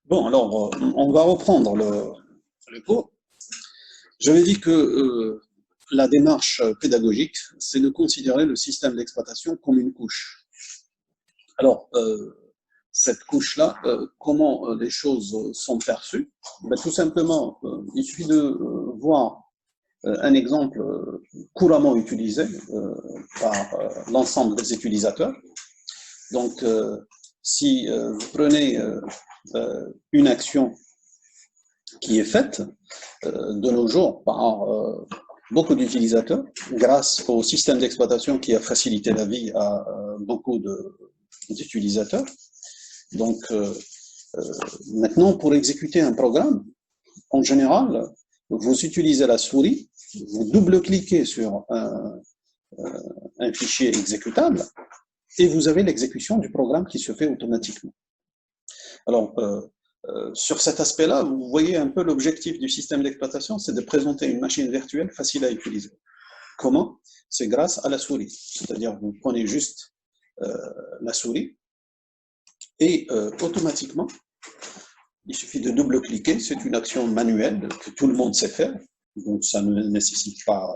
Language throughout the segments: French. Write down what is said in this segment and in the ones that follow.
Bon, alors, on va reprendre le cours. J'avais dit que la démarche pédagogique, c'est de considérer le système d'exploitation comme une couche. Alors, cette couche-là, comment les choses sont perçues? Ben, tout simplement, il suffit de voir un exemple couramment utilisé par l'ensemble des utilisateurs. Donc, si vous prenez une action qui est faite de nos jours par beaucoup d'utilisateurs, grâce au système d'exploitation qui a facilité la vie à beaucoup d'utilisateurs. Donc, maintenant, pour exécuter un programme, en général, vous utilisez la souris, vous double-cliquez sur un fichier exécutable et vous avez l'exécution du programme qui se fait automatiquement. Alors, sur cet aspect-là, vous voyez un peu l'objectif du système d'exploitation, c'est de présenter une machine virtuelle facile à utiliser. Comment? C'est grâce à la souris. C'est-à-dire, vous prenez juste la souris et automatiquement, il suffit de double-cliquer. C'est une action manuelle que tout le monde sait faire. Donc, ça ne nécessite pas,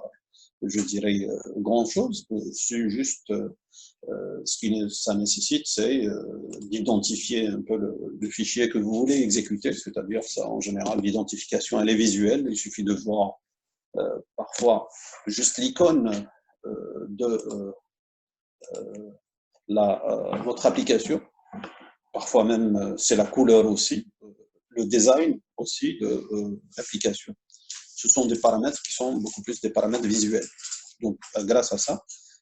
je dirais, grand-chose. C'est juste, ce que ça nécessite, c'est d'identifier un peu le fichier que vous voulez exécuter. C'est-à-dire, ça, en général, l'identification, elle est visuelle. Il suffit de voir parfois juste l'icône de votre application. Parfois même, c'est la couleur aussi, le design aussi de l'application. Ce sont des paramètres qui sont beaucoup plus des paramètres visuels. Donc, grâce à ça,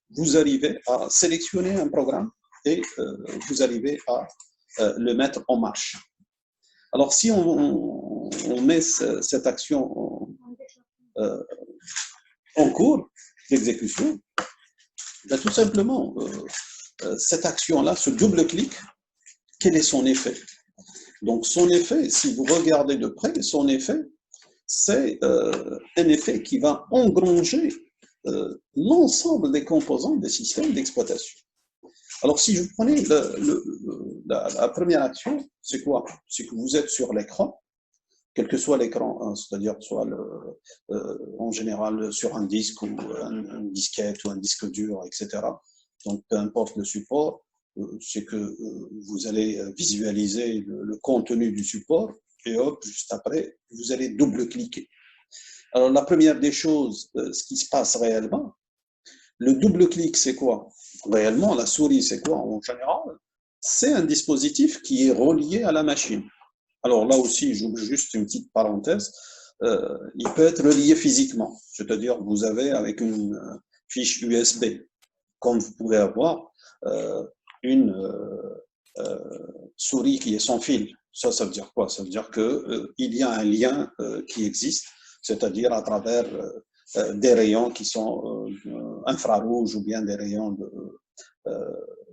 vous arrivez à sélectionner un programme et vous arrivez à le mettre en marche. Alors, si on met cette action en cours d'exécution, ben, tout simplement, cette action-là, ce double-clic, quel est son effet? Donc, son effet, si vous regardez de près, son effet, c'est un effet qui va engranger l'ensemble des composants des systèmes d'exploitation. Alors, si je prenais la première action, c'est quoi? C'est que vous êtes sur l'écran, quel que soit l'écran, hein, c'est-à-dire soit en général sur un disque ou un disquette ou un disque dur, etc. Donc, peu importe le support, c'est que vous allez visualiser le contenu du support et hop, juste après, vous allez double-cliquer. Alors, la première des choses, ce qui se passe réellement, le double-clic, c'est quoi? Réellement, la souris, c'est quoi en général? C'est un dispositif qui est relié à la machine. Alors là aussi, j'ouvre juste une petite parenthèse, il peut être relié physiquement, c'est-à-dire vous avez avec une fiche USB, comme vous pouvez avoir une souris qui est sans fil. Ça veut dire quoi? Ça veut dire qu'il y a un lien qui existe, c'est-à-dire à travers des rayons qui sont infrarouges ou bien des rayons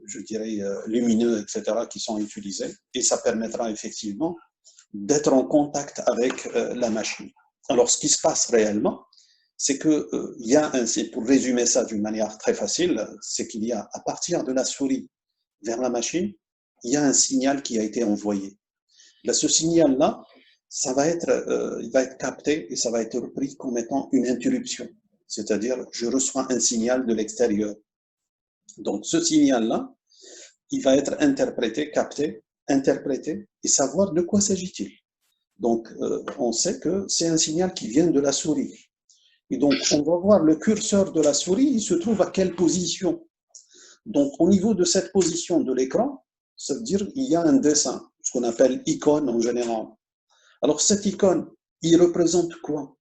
je dirais lumineux, etc., qui sont utilisés. Et ça permettra effectivement d'être en contact avec la machine. Alors, ce qui se passe réellement, c'est que pour résumer ça d'une manière très facile, c'est qu'il y a, à partir de la souris vers la machine, il y a un signal qui a été envoyé. Là, ce signal-là, il va être capté et ça va être repris comme étant une interruption. C'est-à-dire, je reçois un signal de l'extérieur. Donc, ce signal-là, il va être interprété, capté, interprété et savoir de quoi s'agit-il. Donc, on sait que c'est un signal qui vient de la souris. Et donc, on va voir le curseur de la souris, il se trouve à quelle position. Donc, au niveau de cette position de l'écran, ça veut dire qu'il y a un dessin, ce qu'on appelle icône en général. Alors, cette icône, il représente quoi?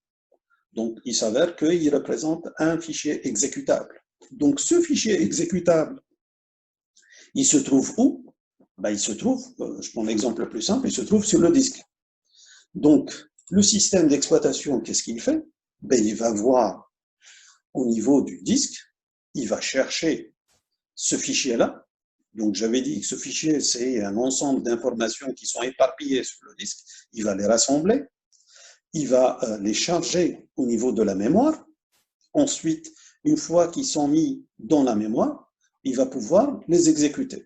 Donc, il s'avère qu'il représente un fichier exécutable. Donc, ce fichier exécutable, il se trouve où? Ben, il se trouve, je prends l'exemple le plus simple, il se trouve sur le disque. Donc, le système d'exploitation, qu'est-ce qu'il fait? Ben, il va voir au niveau du disque, il va chercher ce fichier-là. Donc, j'avais dit que ce fichier, c'est un ensemble d'informations qui sont éparpillées sur le disque. Il va les rassembler, il va les charger au niveau de la mémoire. Ensuite, Une fois qu'ils sont mis dans la mémoire, il va pouvoir les exécuter.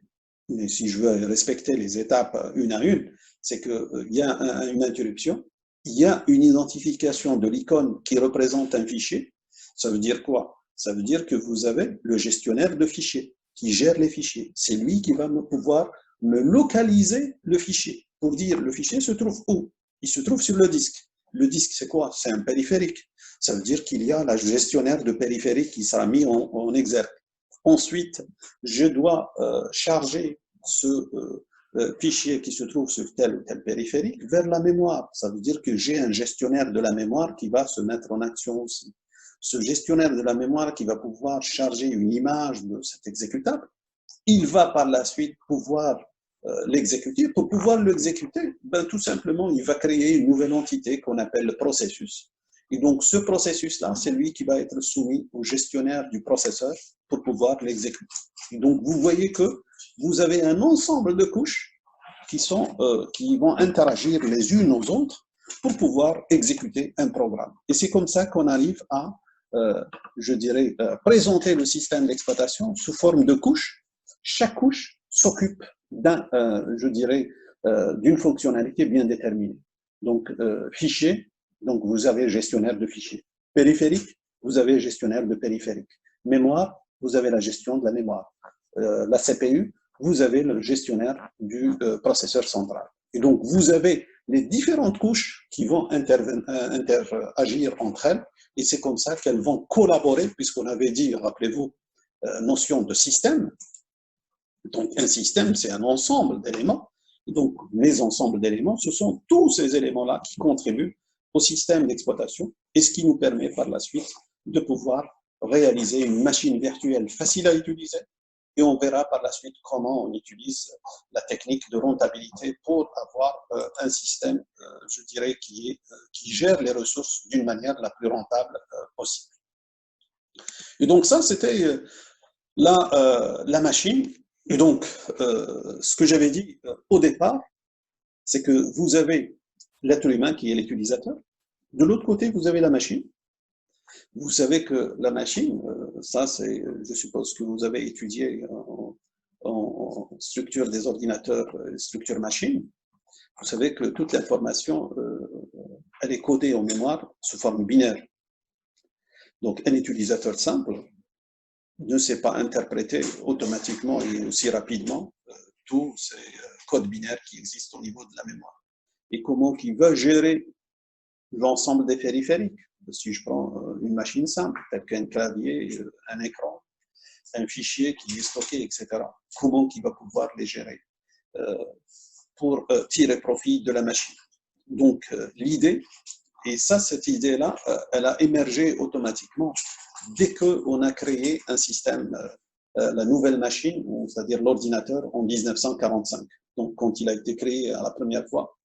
Mais si je veux respecter les étapes une à une, c'est qu'il y a une interruption, il y a une identification de l'icône qui représente un fichier. Ça veut dire quoi? Ça veut dire que vous avez le gestionnaire de fichiers qui gère les fichiers. C'est lui qui va pouvoir me localiser le fichier pour dire le fichier se trouve où? Il se trouve sur le disque. Le disque, c'est quoi? C'est un périphérique. Ça veut dire qu'il y a le gestionnaire de périphérique qui sera mis en exergue. Ensuite, je dois charger ce fichier qui se trouve sur tel ou tel périphérique vers la mémoire. Ça veut dire que j'ai un gestionnaire de la mémoire qui va se mettre en action aussi. Ce gestionnaire de la mémoire qui va pouvoir charger une image de cet exécutable, il va par la suite pouvoir l'exécuter. Pour pouvoir l'exécuter, ben, tout simplement, il va créer une nouvelle entité qu'on appelle le processus. Et donc, ce processus-là, c'est lui qui va être soumis au gestionnaire du processeur pour pouvoir l'exécuter. Et donc, vous voyez que vous avez un ensemble de couches qui vont interagir les unes aux autres pour pouvoir exécuter un programme. Et c'est comme ça qu'on arrive à, je dirais, présenter le système d'exploitation sous forme de couches. Chaque couche s'occupe je dirais, d'une fonctionnalité bien déterminée. Donc, fichier, donc vous avez gestionnaire de fichiers. Périphérique, vous avez gestionnaire de périphérique. Mémoire, vous avez la gestion de la mémoire. La CPU, vous avez le gestionnaire du processeur central. Et donc, vous avez les différentes couches qui vont interagir entre elles, et c'est comme ça qu'elles vont collaborer, puisqu'on avait dit, rappelez-vous, notion de système. Donc, un système, c'est un ensemble d'éléments. Donc, les ensembles d'éléments, ce sont tous ces éléments-là qui contribuent au système d'exploitation et ce qui nous permet par la suite de pouvoir réaliser une machine virtuelle facile à utiliser. Et on verra par la suite comment on utilise la technique de rentabilité pour avoir un système, je dirais, qui gère les ressources d'une manière la plus rentable possible. Et donc ça, c'était la machine. Et donc, ce que j'avais dit au départ, c'est que vous avez l'être humain qui est l'utilisateur. De l'autre côté, vous avez la machine. Vous savez que la machine, ça c'est, je suppose que vous avez étudié en structure des ordinateurs, structure machine. Vous savez que toute l'information, elle est codée en mémoire sous forme binaire. Donc, un utilisateur simple ne sait pas interpréter automatiquement et aussi rapidement tous ces codes binaires qui existent au niveau de la mémoire. Et comment il va gérer l'ensemble des périphériques. Si je prends une machine simple, telle qu'un clavier, un écran, un fichier qui est stocké, etc., comment il va pouvoir les gérer pour tirer profit de la machine. Donc, l'idée, et ça, cette idée-là, elle a émergé automatiquement dès qu'on a créé un système, la nouvelle machine, c'est-à-dire l'ordinateur, en 1945. Donc, quand il a été créé la première fois,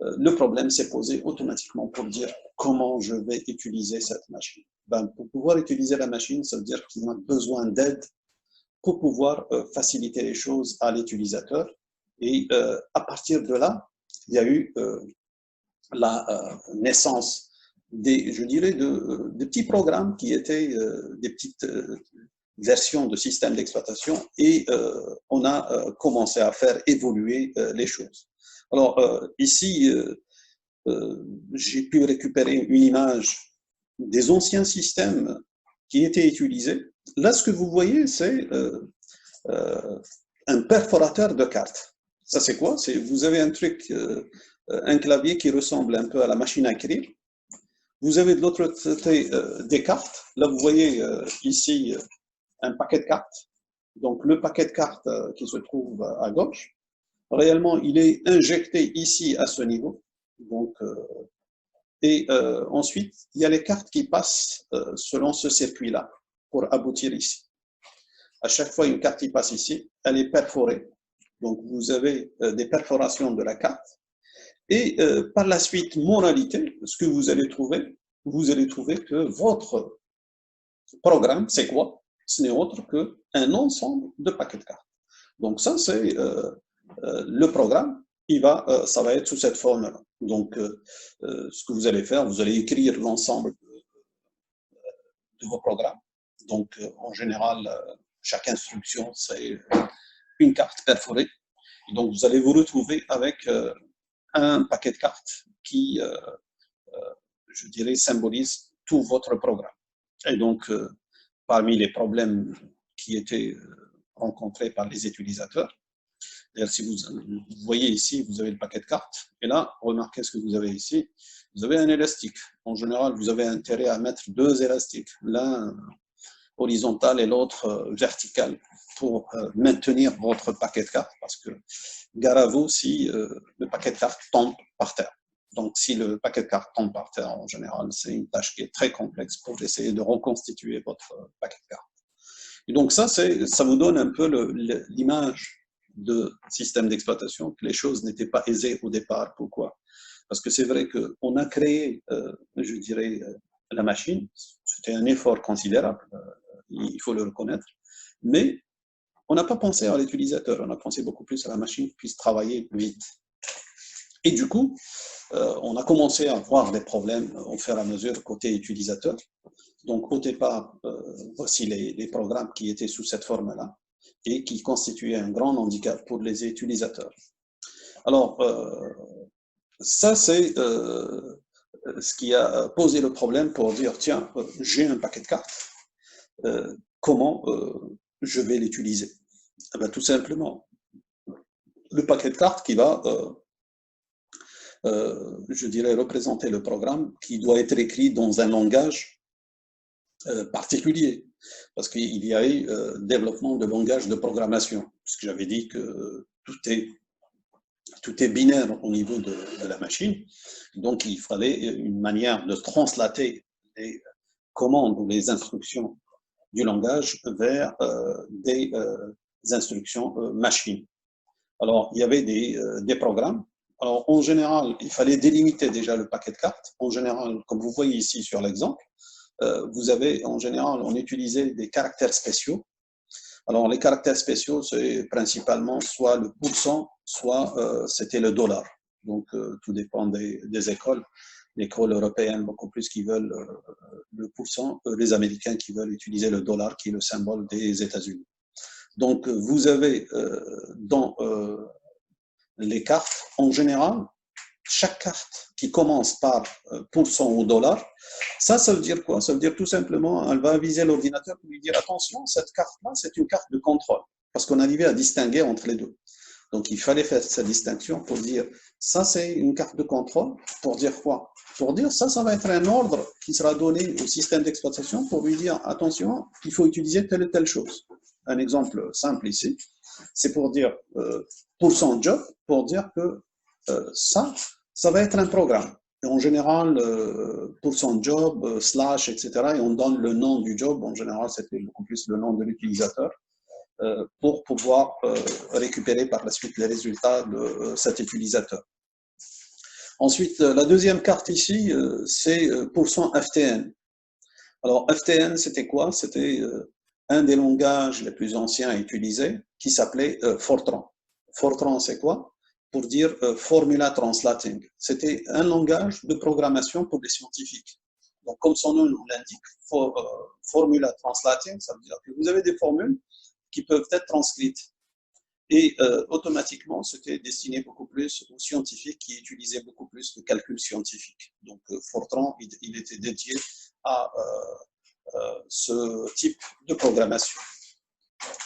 le problème s'est posé automatiquement pour dire comment je vais utiliser cette machine. Ben, pour pouvoir utiliser la machine, ça veut dire qu'il a besoin d'aide pour pouvoir faciliter les choses à l'utilisateur. Et à partir de là, il y a eu la naissance je dirais, de petits programmes qui étaient des petites versions de systèmes d'exploitation et on a commencé à faire évoluer les choses. Alors, ici, j'ai pu récupérer une image des anciens systèmes qui étaient utilisés. Là, ce que vous voyez, c'est un perforateur de cartes. Ça, c'est quoi? Vous avez un truc, un clavier qui ressemble un peu à la machine à écrire. Vous avez de l'autre côté des cartes. Là, vous voyez ici un paquet de cartes. Donc, le paquet de cartes qui se trouve à gauche, réellement, il est injecté ici à ce niveau. Donc, ensuite, il y a les cartes qui passent selon ce circuit-là pour aboutir ici. À chaque fois, une carte qui passe ici, elle est perforée. Donc, vous avez des perforations de la carte. Et par la suite, moralité, ce que vous allez trouver que votre programme, c'est quoi? Ce n'est autre qu'un ensemble de paquets de cartes. Donc ça, c'est le programme, ça va être sous cette forme-là. Donc, ce que vous allez faire, vous allez écrire l'ensemble de vos programmes. Donc, en général, chaque instruction, c'est une carte perforée. Et donc, vous allez vous retrouver avec un paquet de cartes qui, je dirais, symbolise tout votre programme. Et donc, parmi les problèmes qui étaient rencontrés par les utilisateurs, d'ailleurs, si vous voyez ici, vous avez le paquet de cartes, et là, remarquez ce que vous avez ici, vous avez un élastique. En général, vous avez intérêt à mettre deux élastiques, l'un horizontal et l'autre vertical, pour maintenir votre paquet de cartes, parce que gare à vous si le paquet de cartes tombe par terre. Donc, si le paquet de cartes tombe par terre, en général, c'est une tâche qui est très complexe pour essayer de reconstituer votre paquet de cartes. Et donc, ça vous donne un peu l'image de système d'exploitation, que les choses n'étaient pas aisées au départ. Pourquoi? Parce que c'est vrai qu'on a créé, je dirais, la machine. C'était un effort considérable, il faut le reconnaître. Mais on n'a pas pensé à l'utilisateur, on a pensé beaucoup plus à la machine qui puisse travailler vite. Et du coup, on a commencé à voir des problèmes au fur et à mesure côté utilisateur. Donc, au départ, voici les programmes qui étaient sous cette forme-là et qui constituaient un grand handicap pour les utilisateurs. Alors, ça, c'est ce qui a posé le problème pour dire, tiens, j'ai un paquet de cartes, comment je vais l'utiliser? Eh bien, tout simplement, le paquet de cartes qui va, je dirais, représenter le programme qui doit être écrit dans un langage particulier, parce qu'il y a eu développement de langage de programmation, puisque j'avais dit que tout est binaire au niveau de la machine, donc il fallait une manière de translater les commandes ou les instructions du langage vers des instructions machines. Alors, il y avait des programmes. Alors, en général, il fallait délimiter déjà le paquet de cartes. En général, comme vous voyez ici sur l'exemple, vous avez, en général, on utilisait des caractères spéciaux. Alors, les caractères spéciaux, c'est principalement soit le pourcent, soit c'était le dollar. Donc, tout dépend des écoles. L'école européenne, beaucoup plus, qui veulent le pourcent, les Américains qui veulent utiliser le dollar, qui est le symbole des États-Unis. Donc, vous avez dans les cartes, en général, chaque carte qui commence par pourcent ou dollar, ça veut dire quoi? Ça veut dire tout simplement, elle va aviser l'ordinateur pour lui dire attention, cette carte-là, c'est une carte de contrôle, parce qu'on arrivait à distinguer entre les deux. Donc, il fallait faire cette distinction pour dire ça, c'est une carte de contrôle. Pour dire quoi? Pour dire ça va être un ordre qui sera donné au système d'exploitation pour lui dire attention, il faut utiliser telle et telle chose. Un exemple simple ici, c'est pour dire pourcent job, pour dire que ça va être un programme. Et en général, pourcent job, slash, etc. Et on donne le nom du job. En général, c'était beaucoup plus le nom de l'utilisateur pour pouvoir récupérer par la suite les résultats de cet utilisateur. Ensuite, la deuxième carte ici, c'est pourcent FTN. Alors, FTN, c'était quoi? C'était un des langages les plus anciens à utiliser qui s'appelait Fortran. Fortran, c'est quoi? Pour dire Formula Translating. C'était un langage de programmation pour les scientifiques. Donc, comme son nom l'indique, Formula Translating, ça veut dire que vous avez des formules qui peuvent être transcrites. Et automatiquement, c'était destiné beaucoup plus aux scientifiques qui utilisaient beaucoup plus de calcul scientifique. Donc, Fortran, il était dédié à ce type de programmation.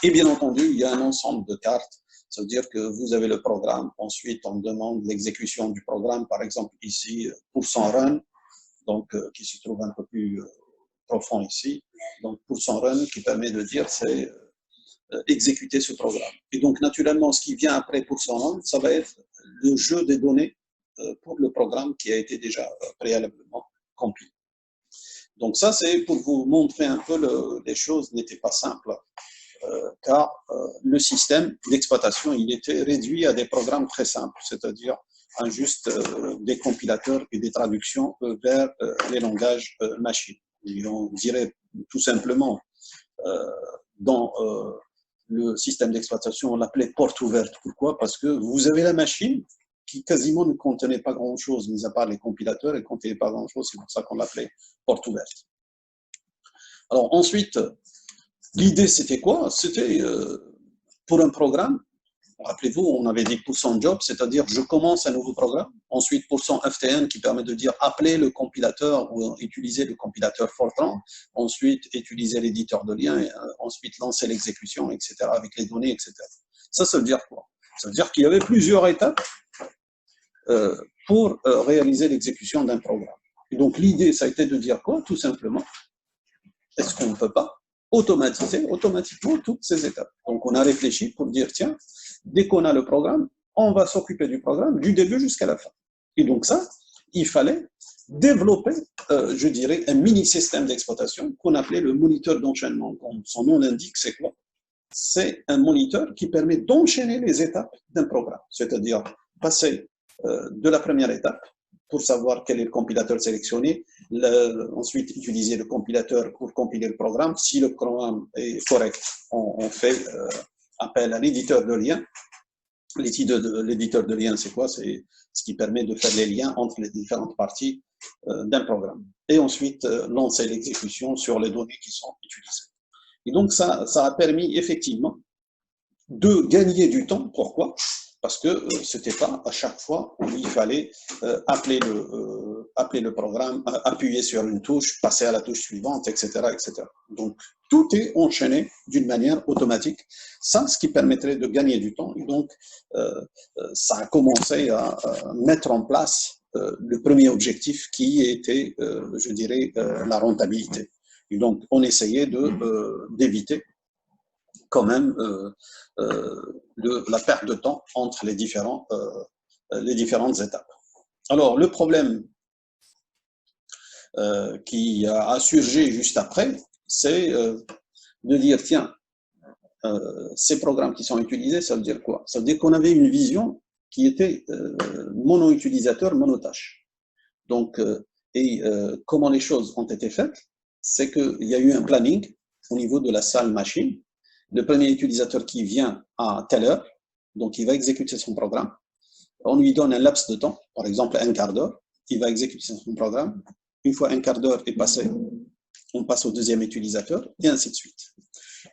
Et bien entendu, il y a un ensemble de cartes. Ça veut dire que vous avez le programme. Ensuite, on demande l'exécution du programme. Par exemple, ici, pourcent run, donc qui se trouve un peu plus profond ici. Donc, pourcent run qui permet de dire c'est exécuter ce programme. Et donc, naturellement, ce qui vient après pourcent run, ça va être le jeu des données pour le programme qui a été déjà préalablement compilé. Donc ça, c'est pour vous montrer un peu les choses n'étaient pas simples, car le système d'exploitation, il était réduit à des programmes très simples, c'est-à-dire juste des compilateurs et des traductions vers les langages machines. Et on dirait tout simplement, dans le système d'exploitation, on l'appelait porte ouverte. Pourquoi? Parce que vous avez la machine qui quasiment ne contenait pas grand-chose, mis à part les compilateurs, elle ne contenait pas grand-chose, c'est pour ça qu'on l'appelait porte ouverte. Alors ensuite, L'idée, c'était quoi? C'était pour un programme. Rappelez-vous, on avait dit % job, c'est-à-dire je commence un nouveau programme. Ensuite, %ftn qui permet de dire appeler le compilateur ou utiliser le compilateur Fortran. Ensuite, utiliser l'éditeur de lien. Et, ensuite, lancer l'exécution, etc. avec les données, etc. Ça veut dire quoi? Ça veut dire qu'il y avait plusieurs étapes pour réaliser l'exécution d'un programme. Et donc, l'idée, ça a été de dire quoi? Tout simplement, est-ce qu'on ne peut pas automatiser automatiquement toutes ces étapes? Donc, on a réfléchi pour dire, tiens, dès qu'on a le programme, on va s'occuper du programme du début jusqu'à la fin. Et donc ça, il fallait développer, je dirais, un mini-système d'exploitation qu'on appelait le moniteur d'enchaînement. Comme son nom l'indique, c'est quoi? C'est un moniteur qui permet d'enchaîner les étapes d'un programme, c'est-à-dire passer de la première étape pour savoir quel est le compilateur sélectionné, ensuite utiliser le compilateur pour compiler le programme. Si le programme est correct, on fait appel à l'éditeur de lien. L'éditeur de lien, c'est quoi? C'est ce qui permet de faire les liens entre les différentes parties d'un programme. Et ensuite, lancer l'exécution sur les données qui sont utilisées. Et donc, ça a permis effectivement de gagner du temps. Pourquoi? Parce que c'était pas à chaque fois où il fallait appeler le programme, appuyer sur une touche, passer à la touche suivante, etc., etc. Donc, tout est enchaîné d'une manière automatique. Ça, ce qui permettrait de gagner du temps. Et donc, ça a commencé à mettre en place le premier objectif qui était, je dirais, la rentabilité. Et donc, on essayait d'éviter quand même la perte de temps entre les différentes étapes. Alors, le problème qui a surgi juste après, c'est de dire, tiens, ces programmes qui sont utilisés, ça veut dire quoi? Ça veut dire qu'on avait une vision qui était mono-utilisateur, monotâche. Donc, comment les choses ont été faites, c'est qu'il y a eu un planning au niveau de la salle machine. Le premier utilisateur qui vient à telle heure, donc il va exécuter son programme. On lui donne un laps de temps, par exemple un quart d'heure, il va exécuter son programme. Une fois un quart d'heure est passé, on passe au deuxième utilisateur, et ainsi de suite.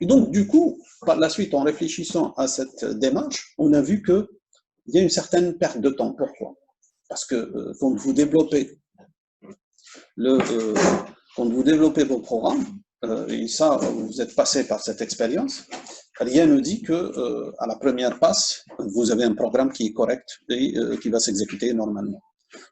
Et donc, du coup, par la suite, en réfléchissant à cette démarche, on a vu qu'il y a une certaine perte de temps. Pourquoi? Parce que quand vous développez vos programmes, et ça, vous êtes passé par cette expérience, rien ne dit que à la première passe, vous avez un programme qui est correct et qui va s'exécuter normalement.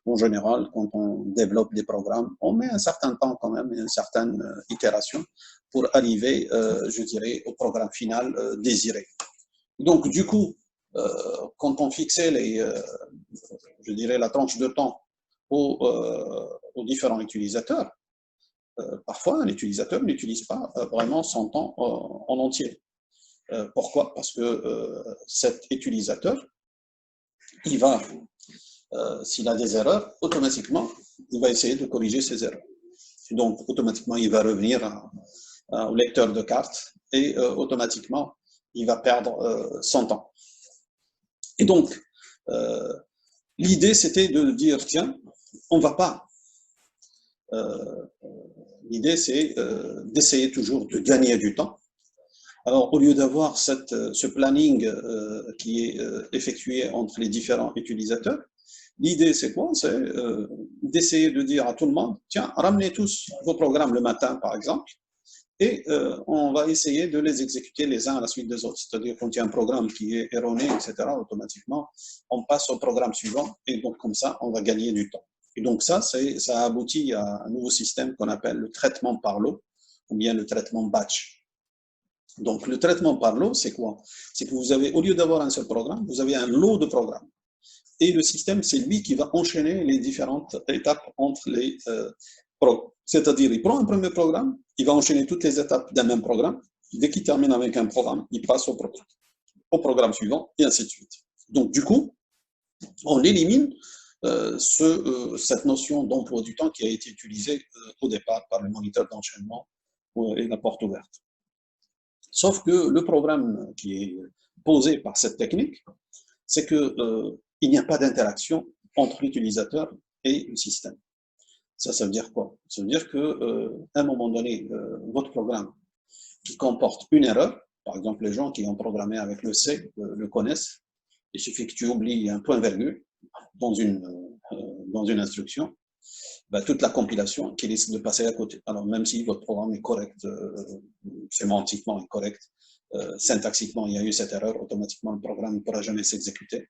En général, quand on développe des programmes, on met un certain temps quand même, une certaine itération pour arriver, je dirais, au programme final désiré. Donc, du coup, quand on fixait je dirais, la tranche de temps aux différents utilisateurs, parfois un utilisateur n'utilise pas vraiment son temps en entier. Pourquoi? Parce que cet utilisateur, il va, s'il a des erreurs, automatiquement, il va essayer de corriger ses erreurs. Et donc, automatiquement, il va revenir au lecteur de cartes et automatiquement, il va perdre son temps. Et donc, l'idée, c'était de dire, tiens, on ne va pas. L'idée, c'est d'essayer toujours de gagner du temps. Alors, au lieu d'avoir ce planning qui est effectué entre les différents utilisateurs, l'idée, c'est quoi? C'est d'essayer de dire à tout le monde, tiens, ramenez tous vos programmes le matin, par exemple, et on va essayer de les exécuter les uns à la suite des autres. C'est-à-dire quand il y a un programme qui est erroné, etc., automatiquement, on passe au programme suivant, et donc comme ça, on va gagner du temps. Et donc ça aboutit à un nouveau système qu'on appelle le traitement par lot, ou bien le traitement batch. Donc, le traitement par lot, c'est quoi? C'est que vous avez, au lieu d'avoir un seul programme, vous avez un lot de programmes. Et le système, c'est lui qui va enchaîner les différentes étapes entre les programmes. C'est-à-dire, il prend un premier programme, il va enchaîner toutes les étapes d'un même programme. Dès qu'il termine avec un programme, il passe au programme suivant, et ainsi de suite. Donc, du coup, on élimine cette notion d'emploi du temps qui a été utilisée au départ par le moniteur d'enchaînement et la porte ouverte. Sauf que le problème qui est posé par cette technique, c'est qu'il n'y a pas d'interaction entre l'utilisateur et le système. Ça veut dire quoi? Ça veut dire qu'à un moment donné, votre programme, il va qui comporte une erreur. Par exemple, les gens qui ont programmé avec le C le connaissent. Il suffit que tu oublies un point-virgule dans une instruction, ben, toute la compilation qui risque de passer à côté. Alors, même si votre programme est correct, sémantiquement est correct, syntaxiquement, il y a eu cette erreur, automatiquement, le programme ne pourra jamais s'exécuter.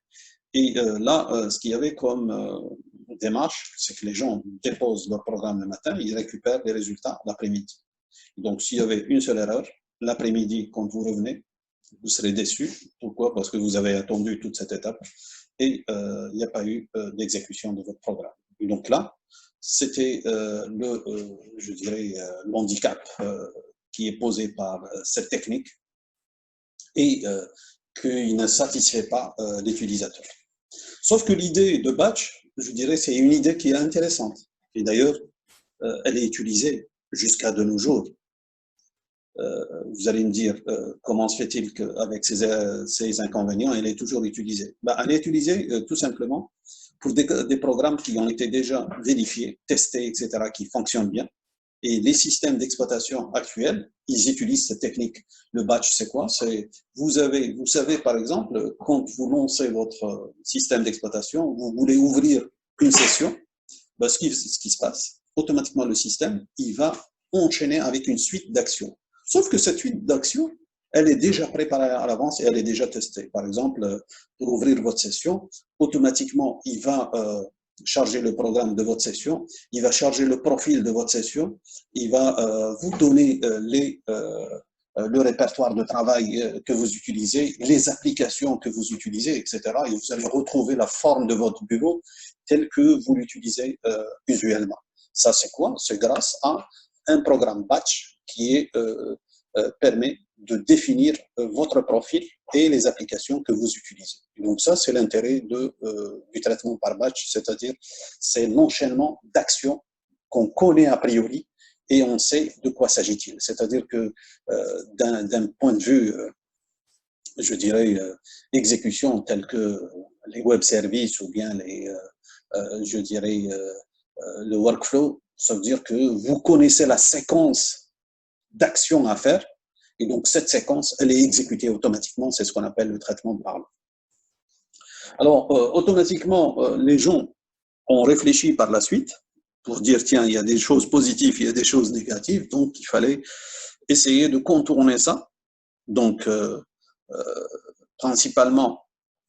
Et là, ce qu'il y avait comme démarche, c'est que les gens déposent leur programme le matin, ils récupèrent les résultats l'après-midi. Donc, s'il y avait une seule erreur, l'après-midi, quand vous revenez, vous serez déçu. Pourquoi? Parce que vous avez attendu toute cette étape et il n'y a pas eu d'exécution de votre programme. Et donc là, c'était je dirais, l'handicap qui est posé par cette technique et qu'il ne satisfait pas l'utilisateur. Sauf que l'idée de batch, je dirais, c'est une idée qui est intéressante. Et d'ailleurs, elle est utilisée jusqu'à de nos jours. Vous allez me dire, comment se fait-il qu'avec ces inconvénients, elle est toujours utilisée? Ben, elle est utilisée tout simplement pour des programmes qui ont été déjà vérifiés, testés, etc., qui fonctionnent bien. Et les systèmes d'exploitation actuels, ils utilisent cette technique. Le batch, c'est quoi? Vous savez, par exemple, quand vous lancez votre système d'exploitation, vous voulez ouvrir une session, ben, ce qui se passe, automatiquement, le système, il va enchaîner avec une suite d'actions. Sauf que cette suite d'actions, elle est déjà préparée à l'avance et elle est déjà testée. Par exemple, pour ouvrir votre session, automatiquement, il va charger le programme de votre session, il va charger le profil de votre session, il va vous donner le répertoire de travail que vous utilisez, les applications que vous utilisez, etc. Et vous allez retrouver la forme de votre bureau telle que vous l'utilisez usuellement. Ça, c'est quoi? C'est grâce à un programme batch qui est, permet de définir votre profil et les applications que vous utilisez. Et donc ça, c'est l'intérêt du traitement par batch, c'est-à-dire c'est l'enchaînement d'actions qu'on connaît a priori et on sait de quoi s'agit-il. C'est-à-dire que d'un point de vue, je dirais, exécution tel que les web services ou bien je dirais, le workflow, ça veut dire que vous connaissez la séquence d'actions à faire et donc cette séquence, elle est exécutée automatiquement, c'est ce qu'on appelle le traitement de parole. Alors, automatiquement, les gens ont réfléchi par la suite pour dire, tiens, il y a des choses positives, il y a des choses négatives, donc il fallait essayer de contourner ça. Donc, principalement,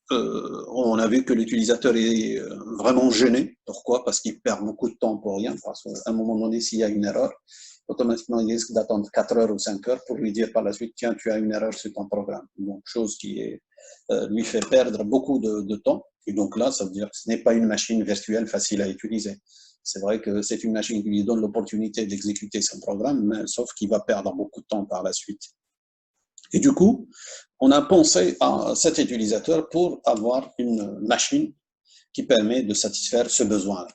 on a vu que l'utilisateur est vraiment gêné. Pourquoi? Parce qu'il perd beaucoup de temps pour rien, parce qu'à un moment donné, s'il y a une erreur, automatiquement, il risque d'attendre 4 heures ou 5 heures pour lui dire par la suite, tiens, tu as une erreur sur ton programme. Donc, chose qui lui fait perdre beaucoup de temps. Et donc là, ça veut dire que ce n'est pas une machine virtuelle facile à utiliser. C'est vrai que c'est une machine qui lui donne l'opportunité d'exécuter son programme, mais sauf qu'il va perdre beaucoup de temps par la suite. Et du coup, on a pensé à cet utilisateur pour avoir une machine qui permet de satisfaire ce besoin-là.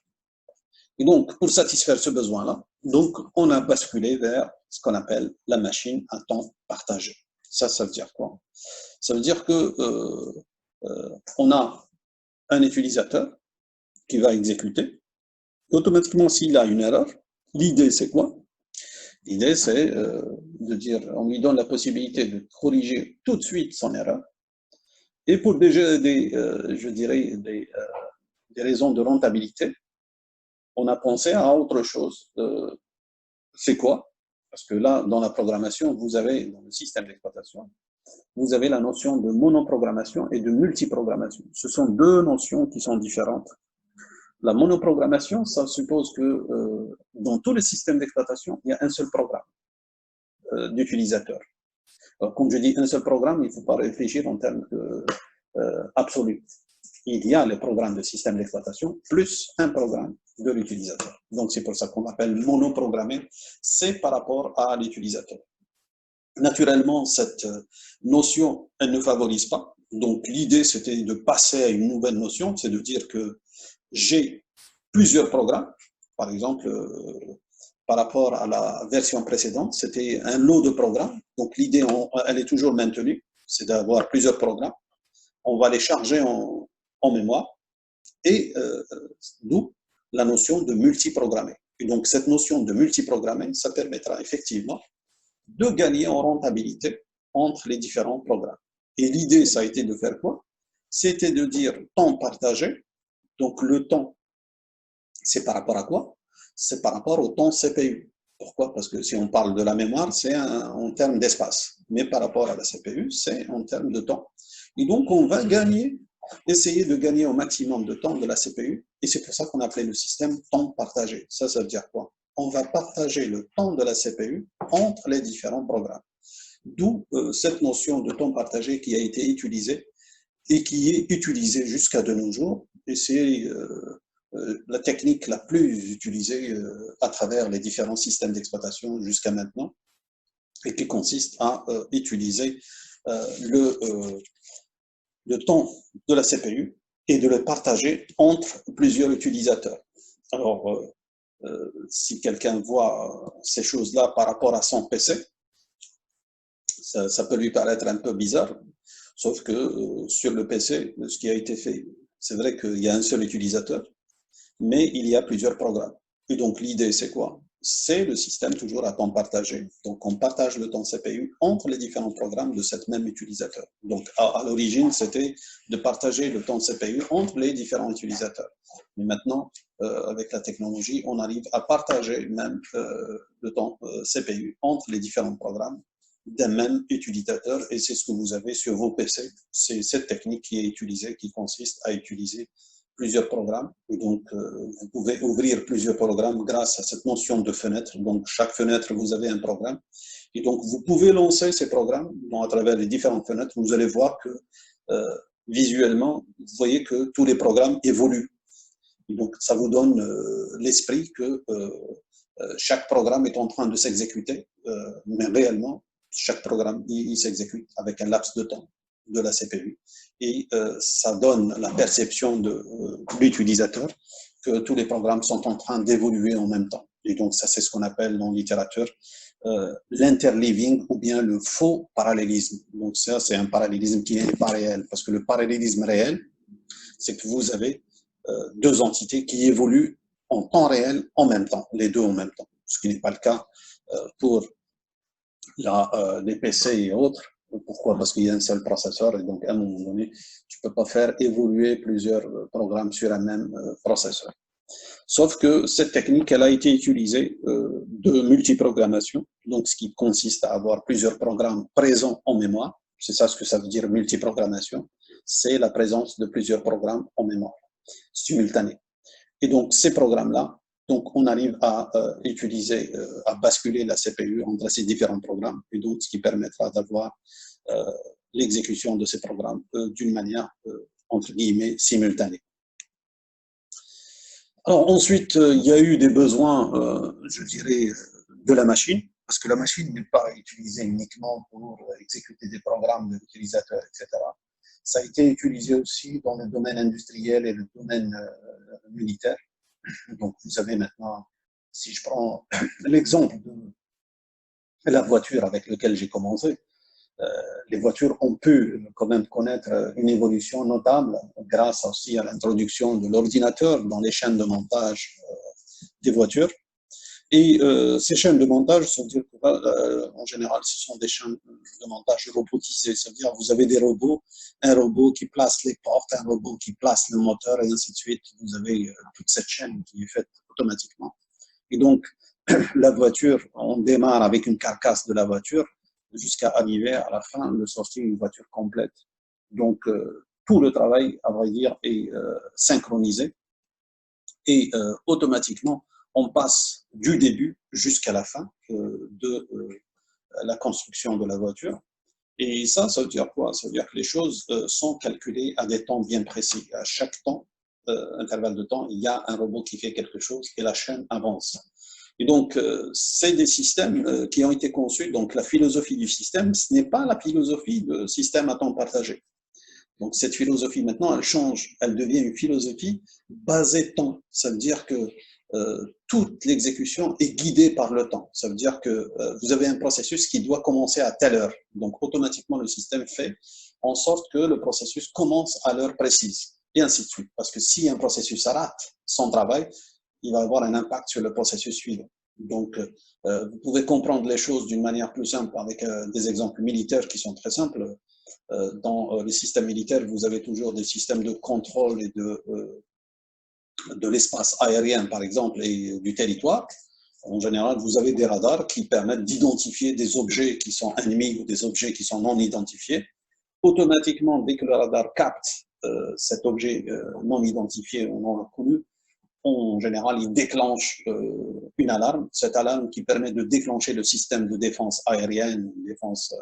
Et donc, pour satisfaire ce besoin-là, donc, on a basculé vers ce qu'on appelle la machine à temps partagé. Ça veut dire quoi? Ça veut dire que on a un utilisateur qui va exécuter. Automatiquement, s'il a une erreur, l'idée, c'est quoi? L'idée, c'est de dire, on lui donne la possibilité de corriger tout de suite son erreur. Et pour je dirais, des raisons de rentabilité, on a pensé à autre chose. C'est quoi? Parce que là, dans la programmation, vous avez, dans le système d'exploitation, vous avez la notion de monoprogrammation et de multiprogrammation. Ce sont deux notions qui sont différentes. La monoprogrammation, ça suppose que dans tous les systèmes d'exploitation, il y a un seul programme d'utilisateur. Comme je dis un seul programme, il ne faut pas réfléchir en termes absolus. Il y a le programme de système d'exploitation plus un programme de l'utilisateur. Donc, c'est pour ça qu'on appelle monoprogrammé. C'est par rapport à l'utilisateur. Naturellement, cette notion, elle ne favorise pas. Donc, l'idée, c'était de passer à une nouvelle notion, c'est de dire que j'ai plusieurs programmes. Par exemple, par rapport à la version précédente, c'était un lot de programmes. Donc, l'idée, elle est toujours maintenue, c'est d'avoir plusieurs programmes. On va les charger en mémoire et d'où la notion de multiprogrammé. Et donc, cette notion de multiprogrammé, ça permettra effectivement de gagner en rentabilité entre les différents programmes. Et l'idée, ça a été de faire quoi? C'était de dire temps partagé. Donc le temps, c'est par rapport à quoi? C'est par rapport au temps CPU. Pourquoi? Parce que si on parle de la mémoire, c'est en termes d'espace. Mais par rapport à la CPU, c'est en termes de temps. Et donc, on va gagner, essayer de gagner au maximum de temps de la CPU. Et c'est pour ça qu'on appelait le système temps partagé. Ça veut dire quoi? On va partager le temps de la CPU entre les différents programmes. D'où cette notion de temps partagé qui a été utilisée et qui est utilisée jusqu'à de nos jours. Et c'est la technique la plus utilisée à travers les différents systèmes d'exploitation jusqu'à maintenant, et qui consiste à utiliser le temps de la CPU et de le partager entre plusieurs utilisateurs. Alors, si quelqu'un voit ces choses-là par rapport à son PC, ça peut lui paraître un peu bizarre, sauf que sur le PC, ce qui a été fait, c'est vrai qu'il y a un seul utilisateur, mais il y a plusieurs programmes. Et donc l'idée, c'est quoi? C'est le système toujours à temps partagé. Donc on partage le temps CPU entre les différents programmes de cette même utilisateur. Donc à l'origine, c'était de partager le temps CPU entre les différents utilisateurs. Mais maintenant, avec la technologie, on arrive à partager même le temps CPU entre les différents programmes d'un même utilisateur, et c'est ce que vous avez sur vos PC. C'est cette technique qui est utilisée, qui consiste à utiliser plusieurs programmes. Et donc, vous pouvez ouvrir plusieurs programmes grâce à cette notion de fenêtre. Donc, chaque fenêtre, vous avez un programme. Et donc, vous pouvez lancer ces programmes à travers les différentes fenêtres. Vous allez voir que visuellement, vous voyez que tous les programmes évoluent. Et donc, ça vous donne l'esprit que chaque programme est en train de s'exécuter, mais réellement, chaque programme, il s'exécute avec un laps de temps de la CPU. Et ça donne la perception de l'utilisateur que tous les programmes sont en train d'évoluer en même temps. Et donc, ça, c'est ce qu'on appelle dans la littérature l'interleaving ou bien le faux parallélisme. Donc, ça, c'est un parallélisme qui n'est pas réel. Parce que le parallélisme réel, c'est que vous avez deux entités qui évoluent en temps réel en même temps, les deux en même temps. Ce qui n'est pas le cas pour les PC et autres. Pourquoi? Parce qu'il y a un seul processeur et donc à un moment donné, tu ne peux pas faire évoluer plusieurs programmes sur un même processeur. Sauf que cette technique, elle a été utilisée de multiprogrammation, donc ce qui consiste à avoir plusieurs programmes présents en mémoire. C'est ça ce que ça veut dire multiprogrammation, c'est la présence de plusieurs programmes en mémoire simultanée. Et donc ces programmes-là, donc on arrive à utiliser, à basculer la CPU entre ces différents programmes, et donc ce qui permettra d'avoir l'exécution de ces programmes d'une manière, entre guillemets, simultanée. Alors ensuite, il y a eu des besoins, je dirais, de la machine, parce que la machine n'est pas utilisée uniquement pour exécuter des programmes de l'utilisateur, etc. Ça a été utilisé aussi dans le domaine industriel et le domaine militaire. Donc vous avez maintenant, si je prends l'exemple de la voiture avec laquelle j'ai commencé, les voitures ont pu quand même connaître une évolution notable grâce aussi à l'introduction de l'ordinateur dans les chaînes de montage des voitures. Et ces chaînes de montage, en général, ce sont des chaînes de montage robotisées. C'est-à-dire vous avez des robots, un robot qui place les portes, un robot qui place le moteur, et ainsi de suite. Vous avez toute cette chaîne qui est faite automatiquement. Et donc, la voiture, on démarre avec une carcasse de la voiture jusqu'à arriver à la fin de sortir une voiture complète. Donc, tout le travail, à vrai dire, est synchronisé. Et automatiquement, on passe du début jusqu'à la fin de la construction de la voiture. Et ça veut dire quoi? Ça veut dire que les choses sont calculées à des temps bien précis. À chaque temps, intervalle de temps, il y a un robot qui fait quelque chose et la chaîne avance. Et donc, c'est des systèmes qui ont été conçus. Donc, la philosophie du système, ce n'est pas la philosophie de système à temps partagé. Donc, cette philosophie, maintenant, elle change. Elle devient une philosophie basée temps. Ça veut dire que toute l'exécution est guidée par le temps. Ça veut dire que vous avez un processus qui doit commencer à telle heure. Donc, automatiquement, le système fait en sorte que le processus commence à l'heure précise. Et ainsi de suite. Parce que si un processus rate son travail, il va avoir un impact sur le processus suivant. Donc, vous pouvez comprendre les choses d'une manière plus simple avec des exemples militaires qui sont très simples. Dans les systèmes militaires, vous avez toujours des systèmes de contrôle et de l'espace aérien, par exemple, et du territoire. En général, vous avez des radars qui permettent d'identifier des objets qui sont ennemis ou des objets qui sont non identifiés. Automatiquement, dès que le radar capte cet objet non identifié ou non reconnu, en général, il déclenche une alarme. Cette alarme qui permet de déclencher le système de défense aérienne, défense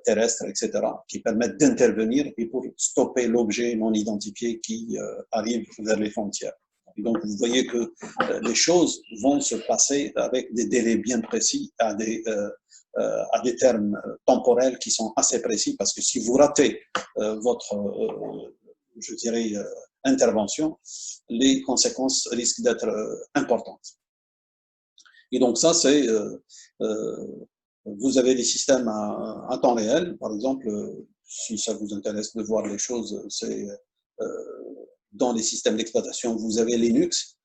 terrestre, etc., qui permettent d'intervenir et pour stopper l'objet non identifié qui arrive vers les frontières. Et donc, vous voyez que les choses vont se passer avec des délais bien précis, à des termes temporels qui sont assez précis, parce que si vous ratez votre, je dirais, intervention, les conséquences risquent d'être importantes. Et donc ça, c'est, vous avez des systèmes à temps réel, par exemple, si ça vous intéresse de voir les choses, c'est dans les systèmes d'exploitation, vous avez Linux,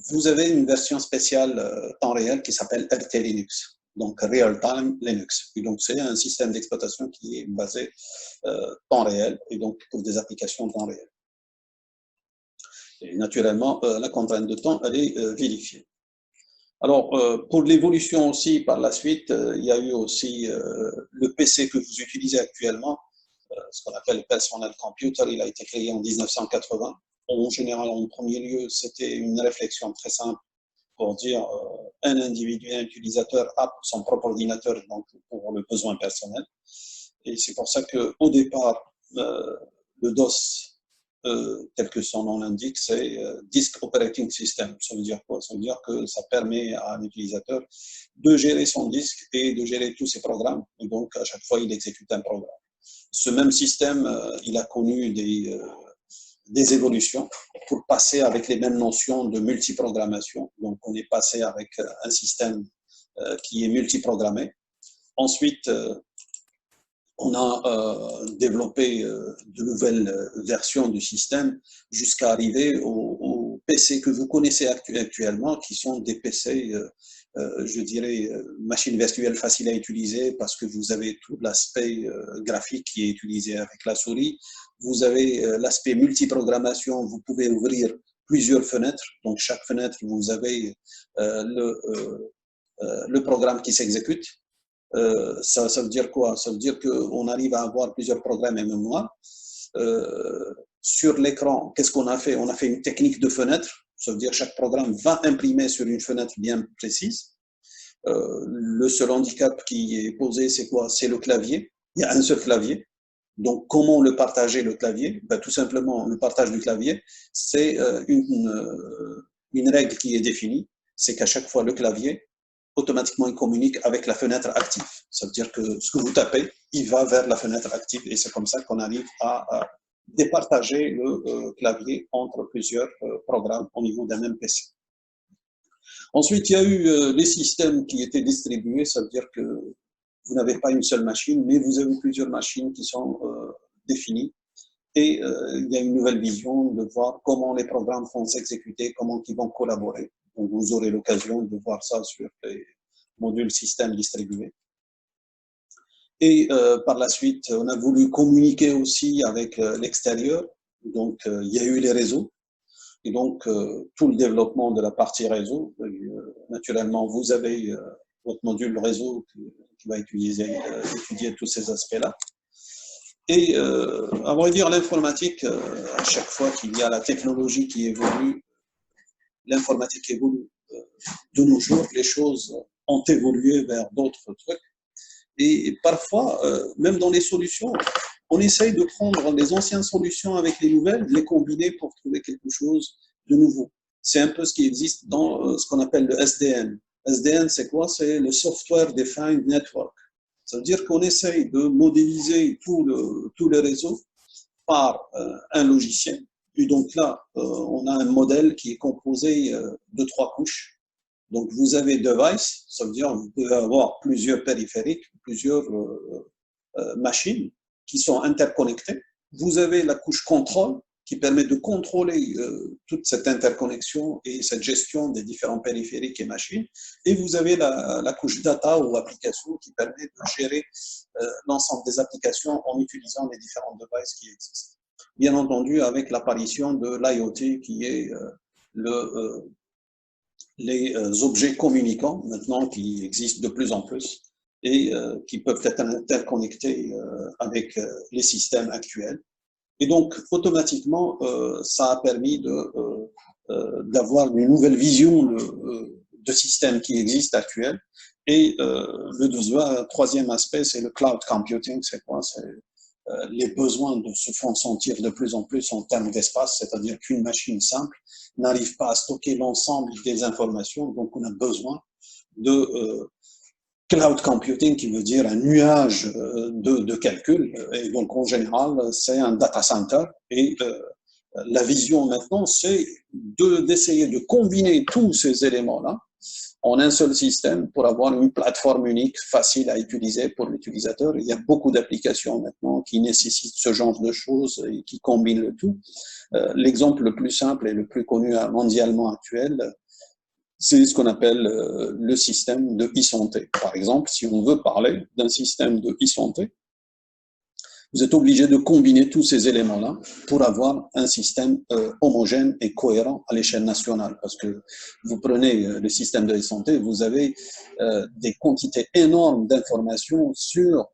vous avez une version spéciale temps réel qui s'appelle RT Linux, donc Real Time Linux. Et donc c'est un système d'exploitation qui est basé temps réel et donc pour des applications temps réel. Et naturellement, la contrainte de temps, elle est vérifiée. Alors, pour l'évolution aussi, par la suite, il y a eu aussi le PC que vous utilisez actuellement, ce qu'on appelle le Personal Computer, il a été créé en 1980. En général, en premier lieu, c'était une réflexion très simple pour dire un individu, un utilisateur a son propre ordinateur donc pour le besoin personnel. Et c'est pour ça qu'au départ, le DOS, tel que son nom l'indique, c'est Disk Operating System. Ça veut dire quoi? Ça veut dire que ça permet à un utilisateur de gérer son disque et de gérer tous ses programmes. Et donc, à chaque fois, il exécute un programme. Ce même système, il a connu des évolutions pour passer avec les mêmes notions de multiprogrammation. Donc, on est passé avec un système qui est multiprogrammé. Ensuite, on a développé de nouvelles versions du système jusqu'à arriver aux PC que vous connaissez actuellement, qui sont des PC, je dirais, machines virtuelles faciles à utiliser parce que vous avez tout l'aspect graphique qui est utilisé avec la souris. Vous avez l'aspect multiprogrammation, vous pouvez ouvrir plusieurs fenêtres. Donc, chaque fenêtre, vous avez le programme qui s'exécute. Ça veut dire quoi? Ça veut dire qu'on arrive à avoir plusieurs programmes mémoire. Sur l'écran, qu'est-ce qu'on a fait? On a fait une technique de fenêtre. Ça veut dire que chaque programme va imprimer sur une fenêtre bien précise. Le seul handicap qui est posé, c'est quoi? C'est le clavier. Il y a un seul clavier. Donc, comment le partager, le clavier? Ben, tout simplement, le partage du clavier, c'est une règle qui est définie. C'est qu'à chaque fois, le clavier, automatiquement, il communique avec la fenêtre active. Ça veut dire que ce que vous tapez, il va vers la fenêtre active et c'est comme ça qu'on arrive à départager le clavier entre plusieurs programmes au niveau d'un même PC. Ensuite, il y a eu les systèmes qui étaient distribués, ça veut dire que vous n'avez pas une seule machine, mais vous avez plusieurs machines qui sont définies. Et il y a une nouvelle vision de voir comment les programmes vont s'exécuter, comment ils vont collaborer. Donc, vous aurez l'occasion de voir ça sur les modules systèmes distribués. Et par la suite, on a voulu communiquer aussi avec l'extérieur. Donc, il y a eu les réseaux. Et donc, tout le développement de la partie réseau, naturellement, vous avez votre module réseau qui va étudier tous ces aspects-là. Et à vrai dire, l'informatique, à chaque fois qu'il y a la technologie qui évolue, l'informatique évolue. De nos jours, les choses ont évolué vers d'autres trucs. Et parfois, même dans les solutions, on essaye de prendre les anciennes solutions avec les nouvelles, les combiner pour trouver quelque chose de nouveau. C'est un peu ce qui existe dans ce qu'on appelle le SDN. SDN, c'est quoi? C'est le Software Defined Network. Ça veut dire qu'on essaye de modéliser tout le réseau par un logiciel. Et donc là, on a un modèle qui est composé de 3 couches. Donc vous avez device, ça veut dire que vous pouvez avoir plusieurs périphériques, plusieurs machines qui sont interconnectées. Vous avez la couche contrôle, qui permet de contrôler toute cette interconnexion et cette gestion des différents périphériques et machines. Et vous avez la couche data ou application qui permet de gérer l'ensemble des applications en utilisant les différents devices qui existent. Bien entendu, avec l'apparition de l'IoT qui est les objets communicants maintenant qui existent de plus en plus et qui peuvent être interconnectés avec les systèmes actuels. Et donc, automatiquement, ça a permis d'avoir une nouvelle vision de systèmes qui existent actuels. Et le troisième aspect, c'est le cloud computing. C'est quoi? C'est les besoins se font sentir de plus en plus en termes d'espace, c'est-à-dire qu'une machine simple n'arrive pas à stocker l'ensemble des informations, donc on a besoin de cloud computing, qui veut dire un nuage de calcul, et donc en général, c'est un data center, et la vision maintenant, c'est d'essayer de combiner tous ces éléments-là en un seul système pour avoir une plateforme unique, facile à utiliser pour l'utilisateur. Il y a beaucoup d'applications maintenant qui nécessitent ce genre de choses et qui combinent le tout. L'exemple le plus simple et le plus connu mondialement actuel, c'est ce qu'on appelle le système de e-santé. Par exemple, si on veut parler d'un système de e-santé, vous êtes obligé de combiner tous ces éléments-là pour avoir un système homogène et cohérent à l'échelle nationale. Parce que vous prenez le système de e-santé, vous avez des quantités énormes d'informations sur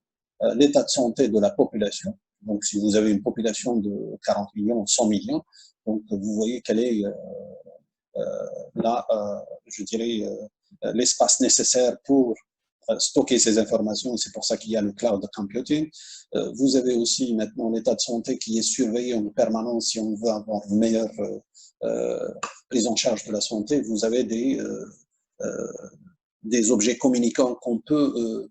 l'état de santé de la population. Donc, si vous avez une population de 40 millions, 100 millions, donc vous voyez quelle est là, je dirais, l'espace nécessaire pour stocker ces informations. C'est pour ça qu'il y a le cloud computing. Vous avez aussi maintenant l'état de santé qui est surveillé en permanence si on veut avoir une meilleure prise en charge de la santé. Vous avez des objets communicants qu'on peut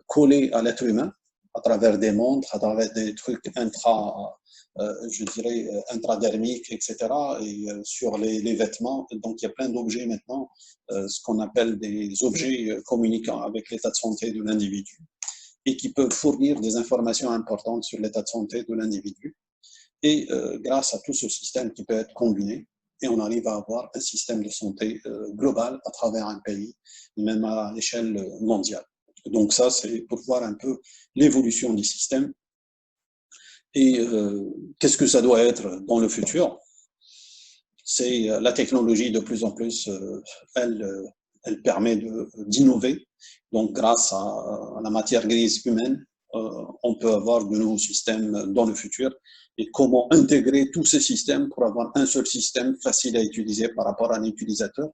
coller à l'être humain à travers des montres, à travers des trucs je dirais, intradermiques, etc. Et sur les vêtements. Donc, il y a plein d'objets maintenant, ce qu'on appelle des objets communiquant avec l'état de santé de l'individu et qui peuvent fournir des informations importantes sur l'état de santé de l'individu. Et grâce à tout ce système qui peut être combiné, et on arrive à avoir un système de santé global à travers un pays, même à l'échelle mondiale. Donc ça, c'est pour voir un peu l'évolution du système. Et qu'est-ce que ça doit être dans le futur? C'est la technologie de plus en plus, elle permet d'innover. Donc grâce à la matière grise humaine, on peut avoir de nouveaux systèmes dans le futur. Et comment intégrer tous ces systèmes pour avoir un seul système facile à utiliser par rapport à un utilisateur.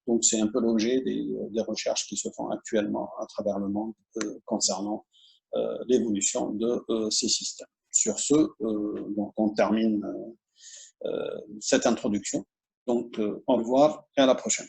Donc c'est un peu l'objet des recherches qui se font actuellement à travers le monde concernant l'évolution de ces systèmes. Sur ce, donc on termine cette introduction. Donc au revoir et à la prochaine.